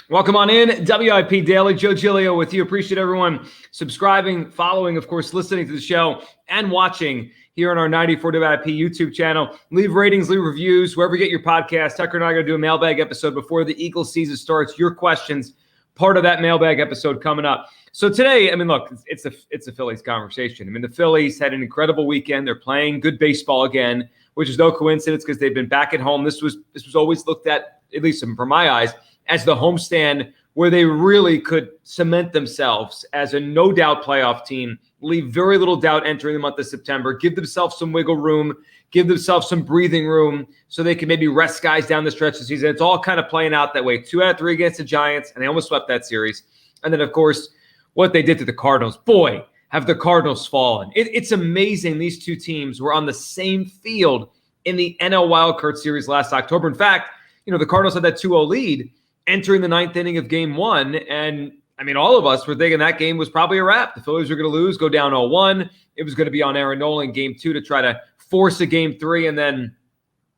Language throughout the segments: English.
Welcome on in. WIP Daily. Joe Giglio with you. Appreciate everyone subscribing, following, of course, listening to the show and watching here on our 94 WIP YouTube channel. Leave ratings, leave reviews, wherever you get your podcast. Tucker and I are going to do a mailbag episode before the Eagles season starts. Your questions, part of that mailbag episode coming up. So today, look, it's a Phillies conversation. The Phillies had an incredible weekend. They're playing good baseball again, which is no coincidence because they've been back at at this was always looked at least from my eyes, as the homestand where they really could cement themselves as a no-doubt playoff team, leave very little doubt entering the month of September, give themselves some wiggle room, give themselves some breathing room so they can maybe rest guys down the stretch of the season. It's all kind of playing out that way. 2 out of 3 against the Giants, and they almost swept that series. And then, of course, what they did to the Cardinals. Boy, have the Cardinals fallen. It's amazing these two teams were on the same field in the NL Wildcard Series last October. In fact, the Cardinals had that 2-0 lead entering the 9th inning of Game 1. And, all of us were thinking that game was probably a wrap. The Phillies were going to lose, go down 0-1. It was going to be on Aaron Nola in Game 2 to try to force a Game 3. And then,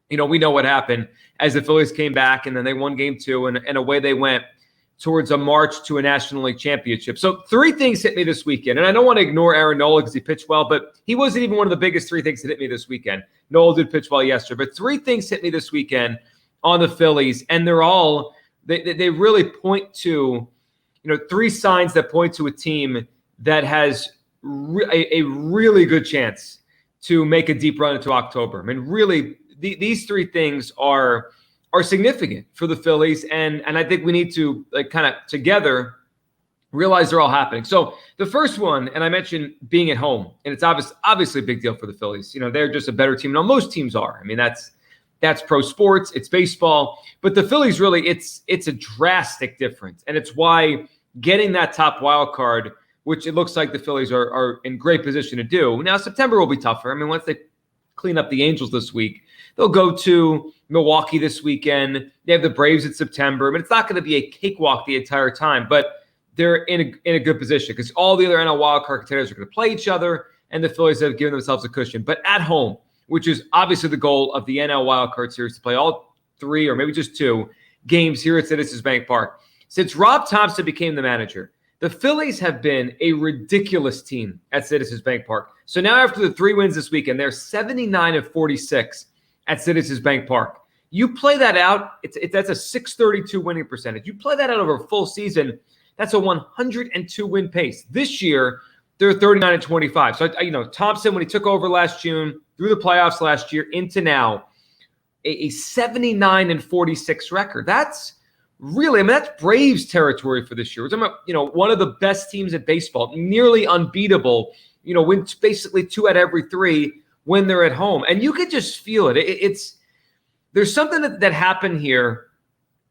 we know what happened as the Phillies came back, and then they won Game 2, and away they went towards a march to a National League championship. So 3 things hit me this weekend. And I don't want to ignore Aaron Nola because he pitched well, but he wasn't even one of the biggest 3 things that hit me this weekend. Nola did pitch well yesterday, but 3 things hit me this weekend on the Phillies, and they're all they really point to 3 signs that point to a team that has a really good chance to make a deep run into October. Really, these 3 things are significant for the Phillies, and I think we need to kind of together realize they're all happening. So the first one, and I mentioned being at home, and it's obviously a big deal for the Phillies. They're just a better team. Now, most teams are. That's pro sports, it's baseball, but the Phillies really, it's a drastic difference, and it's why getting that top wild card, which it looks like the Phillies are in great position to do. Now, September will be tougher. Once they clean up the Angels this week, they'll go to Milwaukee this weekend. They have the Braves in September. It's not going to be a cakewalk the entire time, but they're in a good position because all the other NL wildcard contenders are going to play each other, and the Phillies have given themselves a cushion. But at home, which is obviously the goal of the NL wildcard series, to play all 3 or maybe just 2 games here at Citizens Bank Park. Since Rob Thompson became the manager, the Phillies have been a ridiculous team at Citizens Bank Park. So now after the 3 wins this weekend, they're 79-46 at Citizens Bank Park. You play that out, that's a .632 winning percentage. You play that out over a full season, that's a 102 win pace. This year, they're 39-25. So, Thompson, when he took over last June, through the playoffs last year into now, a 79-46 record. That's really, that's Braves territory for this year. We're talking about, one of the best teams in baseball, nearly unbeatable, wins basically 2 out of every 3 when they're at home. And you could just feel it. There's something that happened here.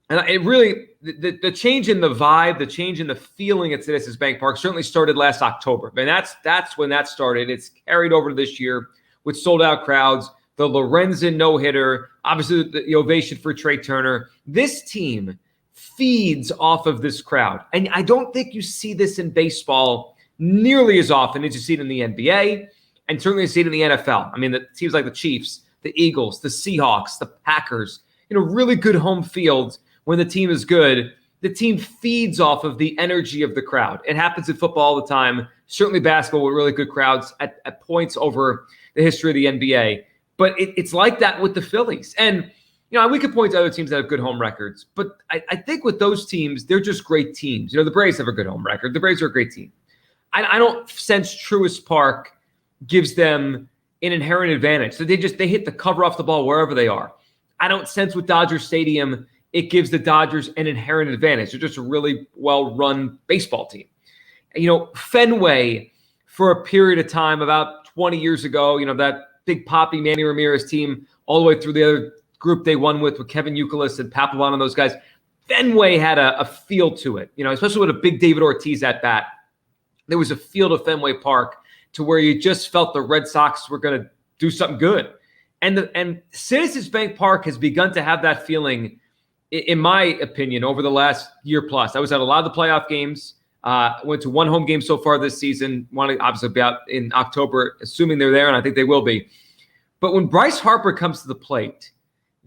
And it really, the change in the vibe, the change in the feeling at Citizens Bank Park certainly started last October. And that's when that started. It's carried over to this year with sold-out crowds, the Lorenzen no-hitter, obviously the ovation for Trey Turner. This team feeds off of this crowd. And I don't think you see this in baseball nearly as often as you see it in the NBA, and certainly you see it in the NFL. The teams like the Chiefs, the Eagles, the Seahawks, the Packers, really good home fields. When the team is good, the team feeds off of the energy of the crowd. It happens in football all the time, certainly basketball with really good crowds at points over the history of the NBA. But it's like that with the Phillies. And, we could point to other teams that have good home records. But I think with those teams, they're just great teams. The Braves have a good home record. The Braves are a great team. I don't sense Truist Park gives them an inherent advantage. So they hit the cover off the ball wherever they are. I don't sense with Dodger Stadium it gives the Dodgers an inherent advantage. They're just a really well-run baseball team. Fenway, for a period of time, about 20 years ago, that Big Papi, Manny Ramirez team, all the way through the other group they won with Kevin Youkilis and Papelbon and those guys, Fenway had a feel to it, especially with a big David Ortiz at bat. There was a feel to Fenway Park to where you just felt the Red Sox were going to do something good. And Citizens Bank Park has begun to have that feeling, in my opinion, over the last year plus. I was at a lot of the playoff games. Went to 1 home game so far this season. Want to obviously be out in October, assuming they're there, and I think they will be. But when Bryce Harper comes to the plate,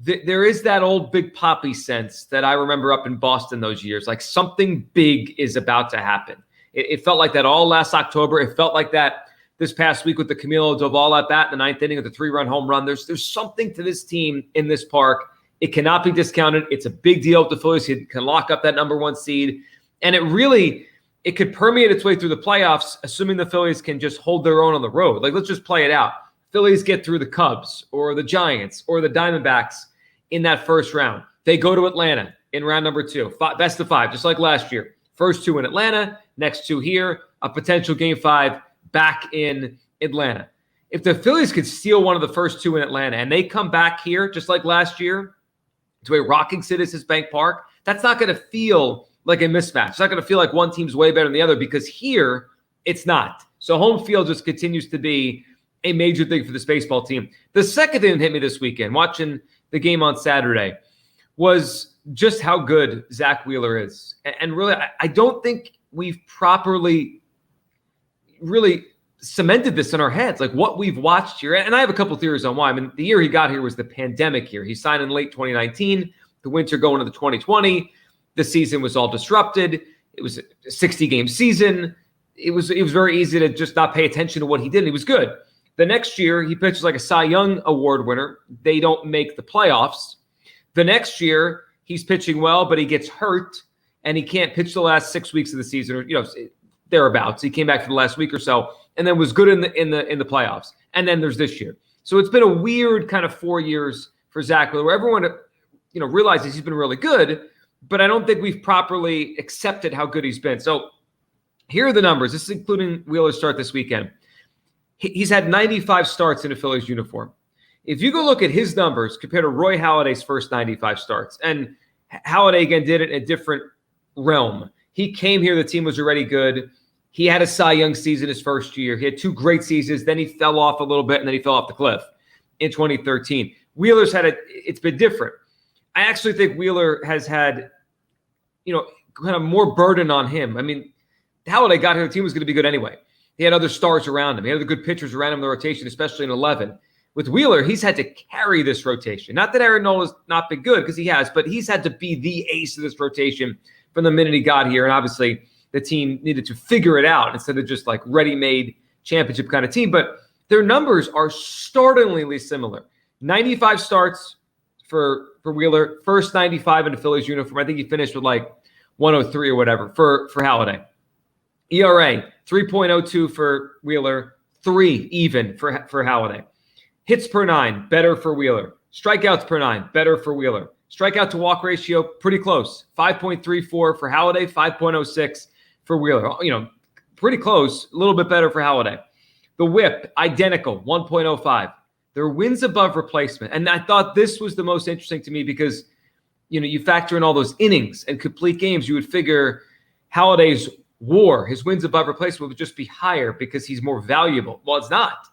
there is that old Big Papi sense that I remember up in Boston those years, like something big is about to happen. It felt like that all last October. It felt like that this past week with the Camilo Doval at bat in the 9th inning of the 3-run home run. There's something to this team in this park. It cannot be discounted. It's a big deal if the Phillies can lock up that number 1 seed. And it could permeate its way through the playoffs, assuming the Phillies can just hold their own on the road. Like, let's just play it out. Phillies get through the Cubs or the Giants or the Diamondbacks in that first round. They go to Atlanta in round number 2. Best of 5, just like last year. First 2 in Atlanta, next 2 here, a potential game 5 back in Atlanta. If the Phillies could steal one of the first 2 in Atlanta and they come back here, just like last year, to a rocking Citizens Bank Park, that's not going to feel like a mismatch. It's not going to feel like one team's way better than the other, because here it's not. So home field just continues to be a major thing for this baseball team. The second thing that hit me this weekend, watching the game on Saturday, was just how good Zach Wheeler is. And really, I don't think we've properly really cemented this in our heads, like what we've watched here. And I have a couple theories on why. I mean, the year he got here was the pandemic year. He signed in late 2019, the winter going into 2020. The season was all disrupted. It was a 60-game season. It was very easy to just not pay attention to what he did. And he was good. The next year, he pitches like a Cy Young Award winner. They don't make the playoffs. The next year, he's pitching well, but he gets hurt, and he can't pitch the last 6 weeks of the season, or thereabouts. He came back for the last week or so, and then was good in the playoffs. And then there's this year. So it's been a weird kind of 4 years for Zach Wheeler, where everyone realizes he's been really good, but I don't think we've properly accepted how good he's been. So here are the numbers. This is including Wheeler's start this weekend. He's had 95 starts in a Phillies uniform. If you go look at his numbers compared to Roy Halladay's first 95 starts, and Halladay, again, did it in a different realm. He came here, the team was already good. He had a Cy Young season his first year. He had 2 great seasons. Then he fell off a little bit, and then he fell off the cliff in 2013. Wheeler's it's been different. I actually think Wheeler has had, kind of more burden on him. I mean, Halladay got here, the team was going to be good anyway. He had other stars around him. He had other good pitchers around him in the rotation, especially in 11. With Wheeler, he's had to carry this rotation. Not that Aaron Nola's not been good, because he has, but he's had to be the ace of this rotation from the minute he got here. And obviously, the team needed to figure it out instead of just like ready-made championship kind of team. But their numbers are startlingly similar. 95 starts for Wheeler, first 95 in the Phillies uniform. I think he finished with like 103 or whatever for Halladay. ERA, 3.02 for Wheeler, 3 even for Halladay. Hits per 9, better for Wheeler. Strikeouts per 9, better for Wheeler. Strikeout to walk ratio, pretty close. 5.34 for Halladay, 5.06 for Wheeler. Pretty close, a little bit better for Halladay. The WIP, identical, 1.05. Their wins above replacement. And I thought this was the most interesting to me because, you factor in all those innings and complete games, you would figure Halladay's WAR, his wins above replacement, would just be higher because he's more valuable. Well, it's not.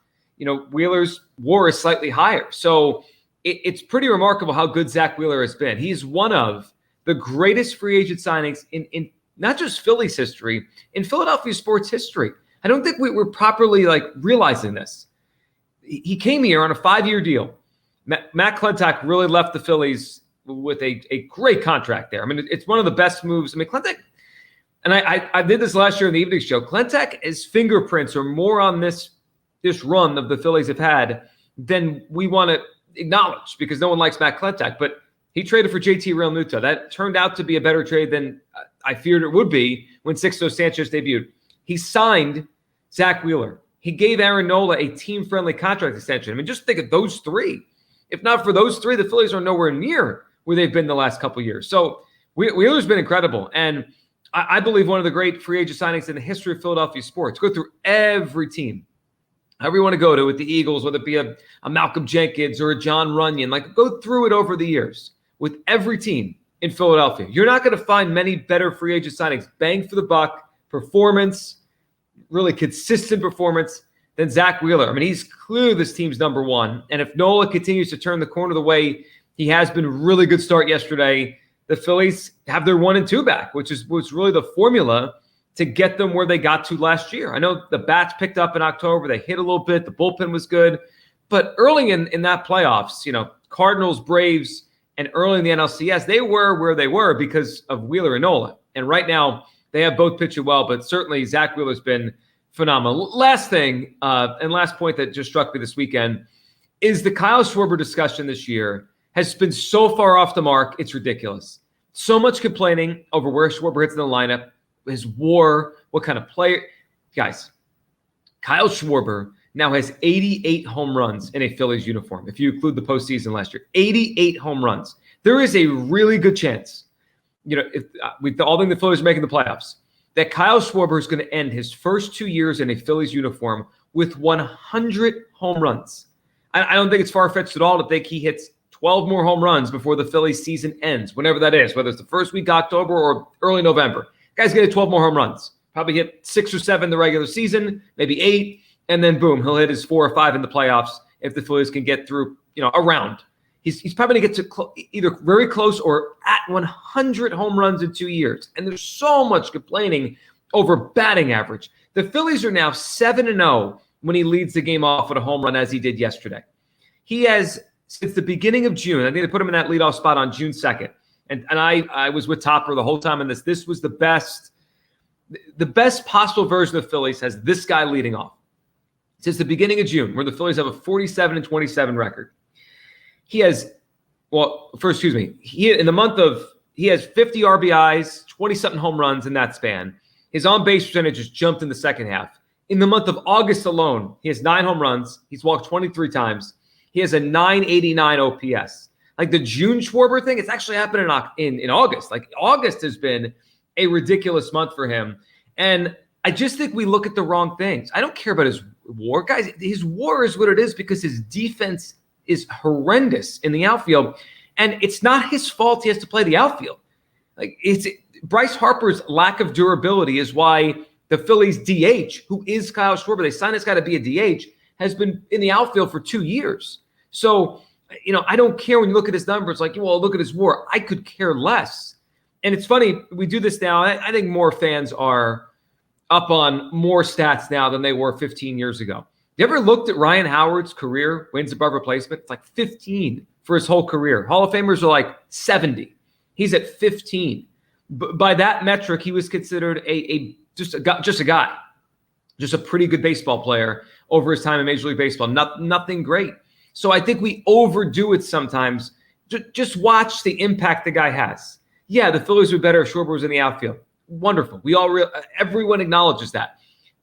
Wheeler's WAR is slightly higher. So it's pretty remarkable how good Zach Wheeler has been. He's one of the greatest free agent signings in not just Phillies history, in Philadelphia sports history. I don't think we're properly realizing this. He came here on a 5-year deal. Matt Klentak really left the Phillies with a great contract there. I mean, it's one of the best moves. I mean, Klentak, and I did this last year in the evening show. Klentak, his fingerprints are more on this run of the Phillies have had than we want to acknowledge, because no one likes Matt Klentak. But he traded for JT Realmuto. That turned out to be a better trade than I feared it would be when Sixto Sanchez debuted. He signed Zach Wheeler. He gave Aaron Nola a team-friendly contract extension. I mean, just think of those 3. If not for those 3, the Phillies are nowhere near where they've been the last couple of years. So Wheeler's been incredible. And I believe one of the great free agent signings in the history of Philadelphia sports. Go through every team. However you want to go to with the Eagles, whether it be a Malcolm Jenkins or a John Runyon, go through it over the years with every team in Philadelphia. You're not going to find many better free agent signings, bang for the buck, performance, really consistent performance than Zach Wheeler. I mean, he's clearly this team's number 1. And if Nola continues to turn the corner the way he has been, really good start yesterday, the Phillies have their 1 and 2 back, which was really the formula to get them where they got to last year. I know the bats picked up in October. They hit a little bit. The bullpen was good. But early in that playoffs, Cardinals, Braves, and early in the NLCS, they were where they were because of Wheeler and Nola. And right now, they have both pitching well, but certainly Zach Wheeler's been phenomenal. Last thing, and last point that just struck me this weekend, is the Kyle Schwarber discussion this year has been so far off the mark, it's ridiculous. So much complaining over where Schwarber hits in the lineup, his WAR, what kind of player. Guys, Kyle Schwarber now has 88 home runs in a Phillies uniform, if you include the postseason last year. 88 home runs. There is a really good chance, if with all the Phillies are making the playoffs, that Kyle Schwarber is going to end his first 2 years in a Phillies uniform with 100 home runs. I don't think it's far-fetched at all to think he hits 12 more home runs before the Phillies season ends, whenever that is, whether it's the first week of October or early November. Guy's going to hit 12 more home runs. Probably hit 6 or 7 the regular season, maybe 8, and then boom, he'll hit his 4 or 5 in the playoffs if the Phillies can get through, a round. He's probably going to get to either very close or at 100 home runs in 2 years. And there's so much complaining over batting average. The Phillies are now 7-0 when he leads the game off with a home run, as he did yesterday. He has, since the beginning of June, I think they put him in that leadoff spot on June 2nd. And I was with Topper the whole time in this. This was the best possible version of the Phillies has this guy leading off. Since the beginning of June, where the Phillies have a 47-27 record. He has, he has 50 RBIs, 20-something home runs in that span. His on-base percentage has jumped in the second half. In the month of August alone, he has 9 home runs. He's walked 23 times. He has a 989 OPS. Like the June Schwarber thing, it's actually happened in August. Like August has been a ridiculous month for him. And I just think we look at the wrong things. I don't care about his WAR. Guys, his WAR is what it is because his defense is horrendous in the outfield. And it's not his fault he has to play the outfield. Like Bryce Harper's lack of durability is why the Phillies DH, who is Kyle Schwarber, they signed this guy to be a DH, has been in the outfield for 2 years. So, I don't care when you look at his numbers, like, well, look at his WAR. I could care less. And it's funny, we do this now. I think more fans are up on more stats now than they were 15 years ago. You ever looked at Ryan Howard's career wins above replacement? It's like 15 for his whole career. Hall of Famers are like 70. He's at 15. By that metric, he was considered just a guy, just a pretty good baseball player over his time in Major League Baseball. Nothing great. So I think we overdo it sometimes. Just watch the impact the guy has. Yeah, the Phillies would be better if Schwarber was in the outfield. Wonderful. Everyone acknowledges that.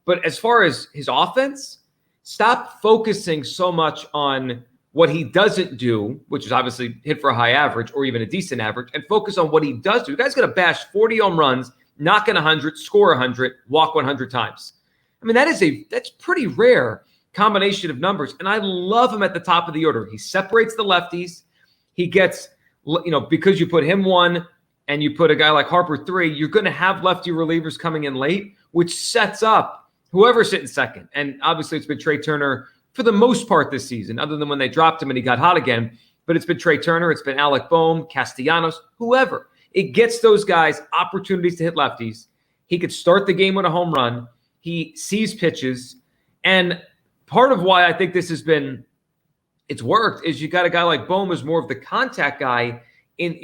But as far as his offense, stop focusing so much on what he doesn't do, which is obviously hit for a high average or even a decent average, and focus on what he does do. You guys got to bash 40 home runs, knock in 100, score 100, walk 100 times. I mean, that's pretty rare combination of numbers. And I love him at the top of the order. He separates the lefties. He gets, because you put him 1 and you put a guy like Harper 3, you're going to have lefty relievers coming in late, which sets up whoever's sitting second. And obviously it's been Trey Turner for the most part this season, other than when they dropped him and he got hot again. But it's been Trey Turner, it's been Alec Boehm, Castellanos, whoever. It gets those guys opportunities to hit lefties. He could start the game with a home run. He sees pitches. And part of why I think this it's worked is you got a guy like Boehm who's more of the contact guy in,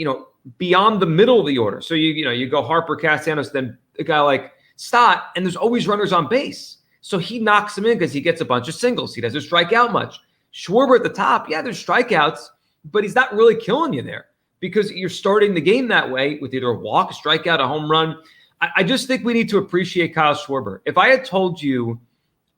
beyond the middle of the order. So you go Harper, Castellanos, then a guy like Stott, and there's always runners on base. So he knocks him in because he gets a bunch of singles. He doesn't strike out much. Schwarber at the top, yeah, there's strikeouts, but he's not really killing you there because you're starting the game that way with either a walk, a strikeout, a home run. I just think we need to appreciate Kyle Schwarber. If I had told you,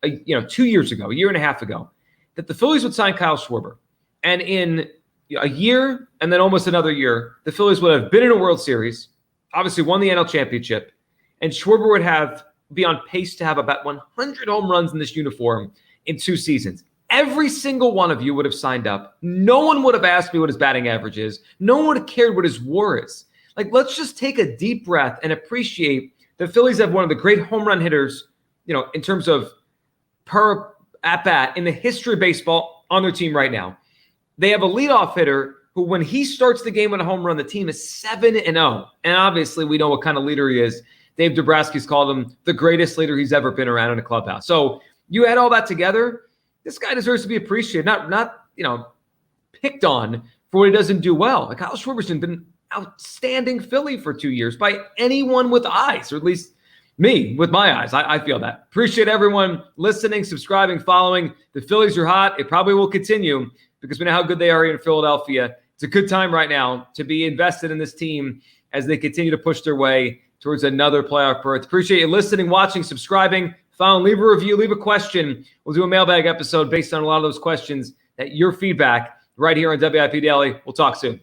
2 years ago, a year and a half ago, that the Phillies would sign Kyle Schwarber, and in a year and then almost another year, the Phillies would have been in a World Series, obviously won the NL Championship, and Schwarber would be on pace to have about 100 home runs in this uniform in 2 seasons. Every single one of you would have signed up. No one would have asked me what his batting average is. No one would have cared what his WAR is. Like, let's just take a deep breath and appreciate the Phillies have one of the great home run hitters, in terms of per at-bat in the history of baseball on their team right now. They have a leadoff hitter who, when he starts the game with a home run, the team is 7-0. And obviously, we know what kind of leader he is. Dave Dabrowski's called him the greatest leader he's ever been around in a clubhouse. So you add all that together, this guy deserves to be appreciated. Not picked on for what he doesn't do well. Like, Kyle Schwarber's been an outstanding Philly for 2 years by anyone with eyes, or at least me with my eyes. I feel that. Appreciate everyone listening, subscribing, following. The Phillies are hot. It probably will continue because we know how good they are here in Philadelphia. It's a good time right now to be invested in this team as they continue to push their way towards another playoff berth. Appreciate you listening, watching, subscribing, following. Leave a review, leave a question. We'll do a mailbag episode based on a lot of those questions, that your feedback right here on WIP Daily. We'll talk soon.